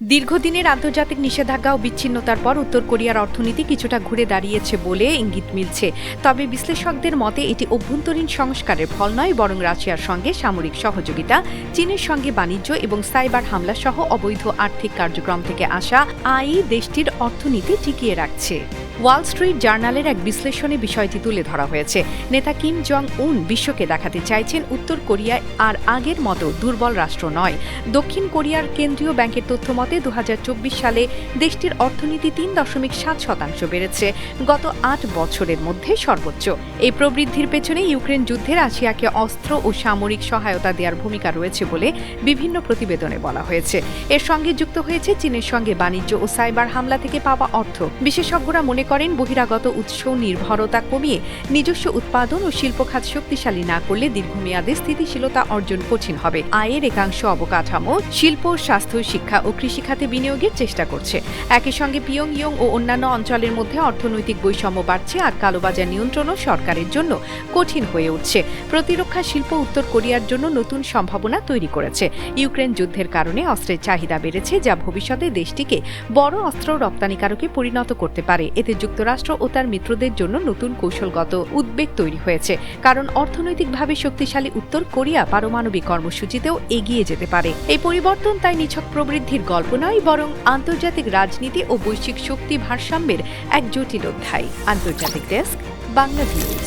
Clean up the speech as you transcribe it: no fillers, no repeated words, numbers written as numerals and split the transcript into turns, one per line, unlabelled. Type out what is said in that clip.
দীর্ঘদিনের আন্তর্জাতিক নিষেধাজ্ঞা ও বিচ্ছিন্নতার পর উত্তর কোরিয়ার অর্থনীতি কিছুটা ঘুরে দাঁড়িয়েছে বলে ইঙ্গিত মিলছে। তবে বিশ্লেষকদের মতে এটি অভ্যন্তরীণ সংস্কারের ফল নয়, বরং রাশিয়ার সঙ্গে সামরিক সহযোগিতা, চীনের সঙ্গে বাণিজ্য এবং সাইবার হামলা সহ অবৈধ আর্থিক কার্যক্রম থেকে আসা আয় দেশটির অর্থনীতি টিকিয়ে রাখছে। ওয়াল স্ট্রিট জার্নালের এক বিশ্লেষণে বিষয়টি তুলে ধরা হয়েছে। নেতা কিম জং উন বিশ্বকে দেখাতে চাইছেন উত্তর কোরিয়া আর আগের মতো দুর্বল রাষ্ট্র নয়। দক্ষিণ কোরিয়ার কেন্দ্রীয় ব্যাংকের তথ্য মতে 2024 সালে দেশটির অর্থনীতি 3.7% বেড়েছে, গত 8 বছরের মধ্যে সর্বোচ্চ। এই প্রবৃদ্ধির পেছনে ইউক্রেন যুদ্ধে রাশিয়াকে অস্ত্র ও সামরিক সহায়তা দেওয়ার ভূমিকা রয়েছে বলে বিভিন্ন প্রতিবেদনে বলা হয়েছে। এর সঙ্গে যুক্ত হয়েছে চীনের সঙ্গে বাণিজ্য ও সাইবার হামলা থেকে পাওয়া অর্থ। বিশেষজ্ঞরা মনে করেন বহিরাগত উৎস নির্ভরতা কমিয়ে নিজস্ব উৎপাদন ও শিল্প খাত শক্তিশালী না করলে দীর্ঘমেয়াদে স্থিতিশীলতা অর্জন কঠিন হবে। আয়ের একাংশ অবকাঠামো, শিল্প, স্বাস্থ্য, শিক্ষা ও কৃষিখাতে বিনিয়োগের চেষ্টা করছে। একই সঙ্গে পিয়ংইয়ং ও অন্যান্য অঞ্চলের মধ্যে অর্থনৈতিক বৈষম্য বাড়ছে আর কালোবাজার নিয়ন্ত্রণও সরকারের জন্য কঠিন হয়ে উঠছে। প্রতিরক্ষা শিল্প উত্তর কোরিয়ার জন্য নতুন সম্ভাবনা তৈরি করেছে। ইউক্রেন যুদ্ধের কারণে অস্ত্রের চাহিদা বেড়েছে, যা ভবিষ্যতে দেশটিকে বড় অস্ত্র রপ্তানিকারকে পরিণত করতে পারে। এতে যুক্তরাষ্ট্র ও তার মিত্রদের জন্য নতুন কৌশলগত উদ্বেগ তৈরি হয়েছে, কারণ অর্থনৈতিকভাবে শক্তিশালী উত্তর কোরিয়া পারমাণবিক কর্মসূচিতেও এগিয়ে যেতে পারে। এই পরিবর্তন তাই নিছক প্রবৃদ্ধির গল্প নয়, বরং আন্তর্জাতিক রাজনীতি ও বৈশ্বিক শক্তি ভারসাম্যের এক জটিল অধ্যায়। আন্তর্জাতিক ডেস্ক, বাংলা ভিউজ।